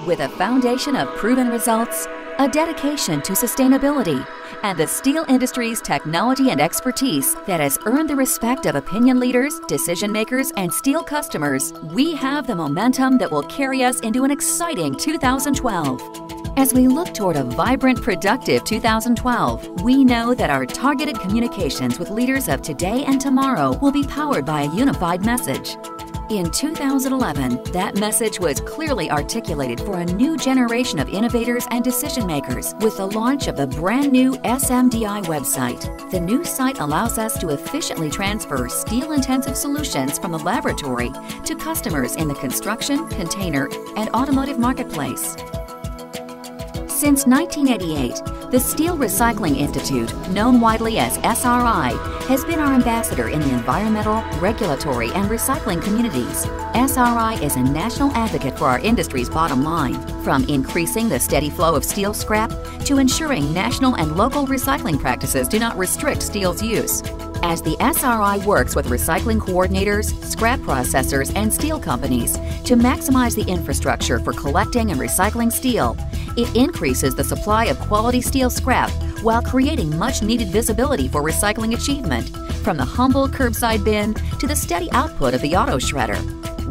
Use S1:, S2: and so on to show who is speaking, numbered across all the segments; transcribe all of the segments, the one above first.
S1: With a foundation of proven results, a dedication to sustainability, and the steel industry's technology and expertise that has earned the respect of opinion leaders, decision makers, and steel customers, we have the momentum that will carry us into an exciting 2012. As we look toward a vibrant, productive 2012, we know that our targeted communications with leaders of today and tomorrow will be powered by a unified message. In 2011, that message was clearly articulated for a new generation of innovators and decision makers with the launch of the brand new SMDI website. The new site allows us to efficiently transfer steel-intensive solutions from the laboratory to customers in the construction, container, and automotive marketplace. Since 1988, the Steel Recycling Institute, known widely as SRI, has been our ambassador in the environmental, regulatory, and recycling communities. SRI is a national advocate for our industry's bottom line, from increasing the steady flow of steel scrap to ensuring national and local recycling practices do not restrict steel's use. As the SRI works with recycling coordinators, scrap processors, and steel companies to maximize the infrastructure for collecting and recycling steel, it increases the supply of quality steel scrap while creating much-needed visibility for recycling achievement, from the humble curbside bin to the steady output of the auto shredder.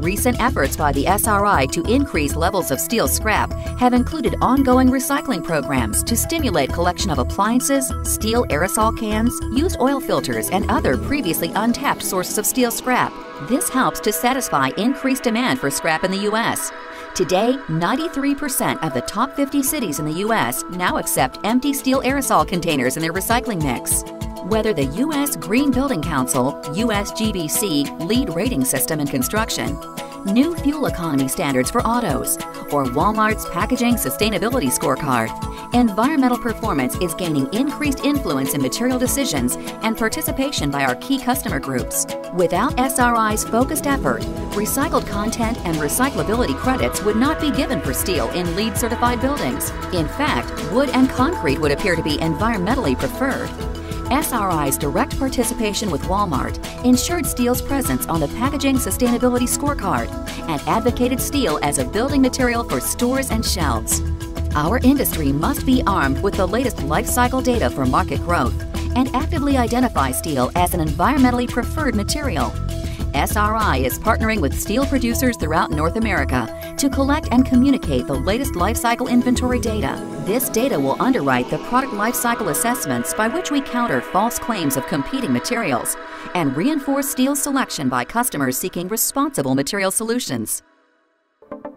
S1: Recent efforts by the SRI to increase levels of steel scrap have included ongoing recycling programs to stimulate collection of appliances, steel aerosol cans, used oil filters, and other previously untapped sources of steel scrap. This helps to satisfy increased demand for scrap in the U.S. Today, 93% of the top 50 cities in the U.S. now accept empty steel aerosol containers in their recycling mix. Whether the U.S. Green Building Council, USGBC LEED rating system in construction, new fuel economy standards for autos, or Walmart's packaging sustainability scorecard, environmental performance is gaining increased influence in material decisions and participation by our key customer groups. Without SRI's focused effort, recycled content and recyclability credits would not be given for steel in LEED certified buildings. In fact, wood and concrete would appear to be environmentally preferred. SRI's direct participation with Walmart ensured steel's presence on the Packaging Sustainability Scorecard and advocated steel as a building material for stores and shelves. Our industry must be armed with the latest life cycle data for market growth and actively identify steel as an environmentally preferred material. SRI is partnering with steel producers throughout North America to collect and communicate the latest life cycle inventory data. This data will underwrite the product life cycle assessments by which we counter false claims of competing materials and reinforce steel selection by customers seeking responsible material solutions.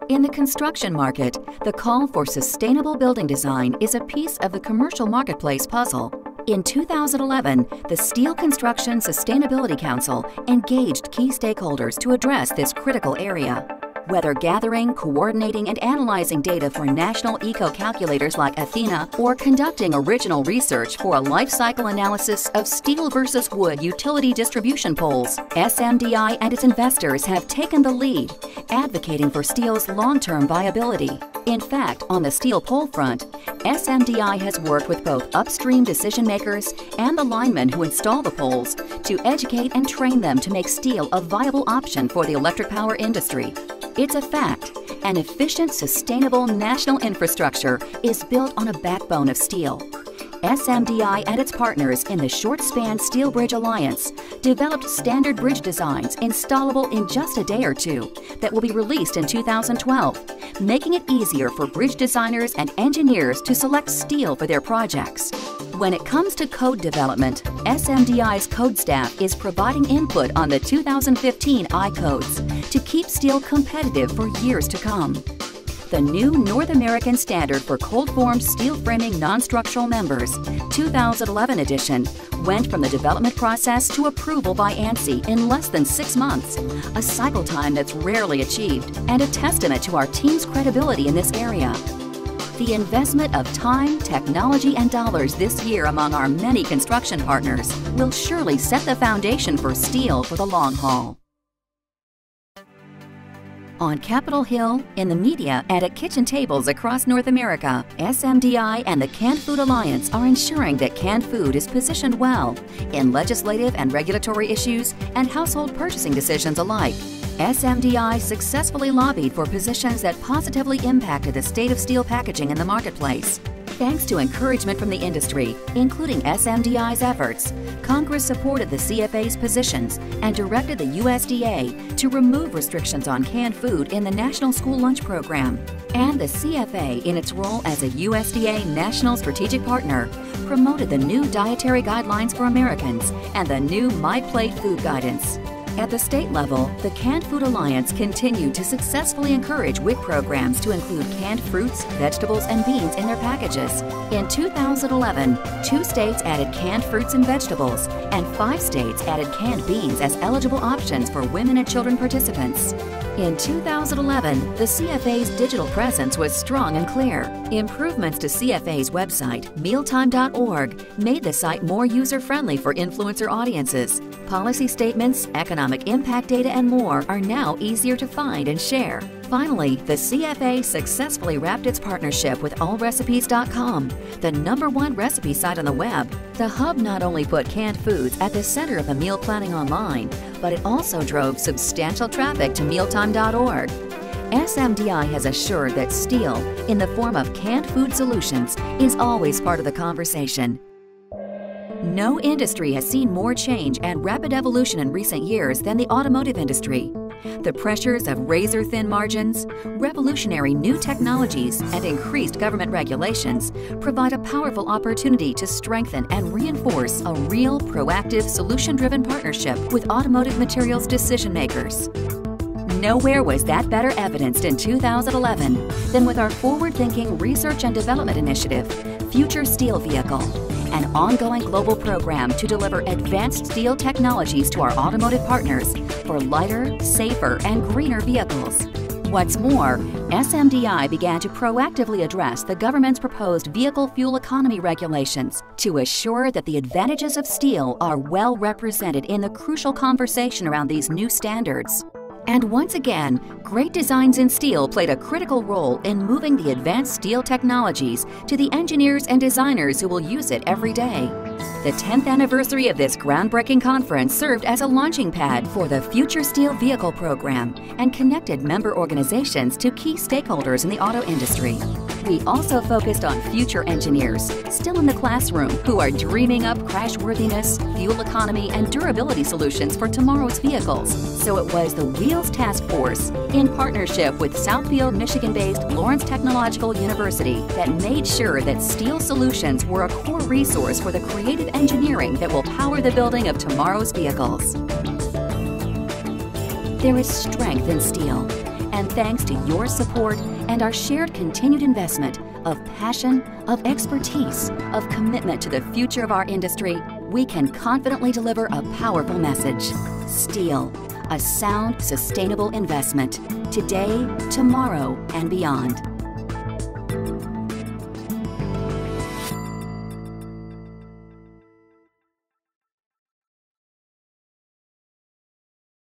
S1: In the construction market, the call for sustainable building design is a piece of the commercial marketplace puzzle. In 2011, the Steel Construction Sustainability Council engaged key stakeholders to address this critical area. Whether gathering, coordinating, and analyzing data for national eco-calculators like Athena or conducting original research for a life cycle analysis of steel versus wood utility distribution poles, SMDI and its investors have taken the lead, advocating for steel's long-term viability. In fact, on the steel pole front, SMDI has worked with both upstream decision makers and the linemen who install the poles to educate and train them to make steel a viable option for the electric power industry. It's a fact, an efficient, sustainable national infrastructure is built on a backbone of steel. SMDI and its partners in the Short Span Steel Bridge Alliance developed standard bridge designs installable in just a day or two that will be released in 2012, making it easier for bridge designers and engineers to select steel for their projects. When it comes to code development, SMDI's code staff is providing input on the 2015 I-codes to keep steel competitive for years to come. The new North American Standard for Cold-Formed Steel Framing Non-Structural Members, 2011 edition, went from the development process to approval by ANSI in less than 6 months, a cycle time that's rarely achieved and a testament to our team's credibility in this area. The investment of time, technology, and dollars this year among our many construction partners will surely set the foundation for steel for the long haul. On Capitol Hill, in the media, and at kitchen tables across North America, SMDI and the Canned Food Alliance are ensuring that canned food is positioned well in legislative and regulatory issues and household purchasing decisions alike. SMDI successfully lobbied for positions that positively impacted the state of steel packaging in the marketplace. Thanks to encouragement from the industry, including SMDI's efforts, Congress supported the CFA's positions and directed the USDA to remove restrictions on canned food in the National School Lunch Program. And the CFA, in its role as a USDA National Strategic Partner, promoted the new Dietary Guidelines for Americans and the new My Plate Food Guidance. At the state level, the Canned Food Alliance continued to successfully encourage WIC programs to include canned fruits, vegetables, and beans in their packages. In 2011, 2 states added canned fruits and vegetables, and 5 states added canned beans as eligible options for women and children participants. In 2011, the CFA's digital presence was strong and clear. Improvements to CFA's website, mealtime.org, made the site more user-friendly for influencer audiences. Policy statements, economic impact data, and more are now easier to find and share. Finally, the CFA successfully wrapped its partnership with allrecipes.com, the #1 recipe site on the web. The hub not only put canned foods at the center of the meal planning online, but it also drove substantial traffic to mealtime.org. SMDI has assured that steel, in the form of canned food solutions, is always part of the conversation. No industry has seen more change and rapid evolution in recent years than the automotive industry. The pressures of razor-thin margins, revolutionary new technologies, and increased government regulations provide a powerful opportunity to strengthen and reinforce a real, proactive, solution-driven partnership with automotive materials decision-makers. Nowhere was that better evidenced in 2011 than with our forward-thinking research and development initiative, Future Steel Vehicle, an ongoing global program to deliver advanced steel technologies to our automotive partners for lighter, safer, and greener vehicles. What's more, SMDI began to proactively address the government's proposed vehicle fuel economy regulations to assure that the advantages of steel are well represented in the crucial conversation around these new standards. And once again, great designs in steel played a critical role in moving the advanced steel technologies to the engineers and designers who will use it every day. The 10th anniversary of this groundbreaking conference served as a launching pad for the Future Steel Vehicle program and connected member organizations to key stakeholders in the auto industry. We also focused on future engineers, still in the classroom, who are dreaming up crashworthiness, fuel economy, and durability solutions for tomorrow's vehicles. So it was the Wheels Task Force, in partnership with Southfield, Michigan-based Lawrence Technological University, that made sure that steel solutions were a core resource for the creative engineering that will power the building of tomorrow's vehicles. There is strength in steel, and thanks to your support and our shared continued investment of passion, of expertise, of commitment to the future of our industry, we can confidently deliver a powerful message. Steel, a sound, sustainable investment, today, tomorrow, and beyond.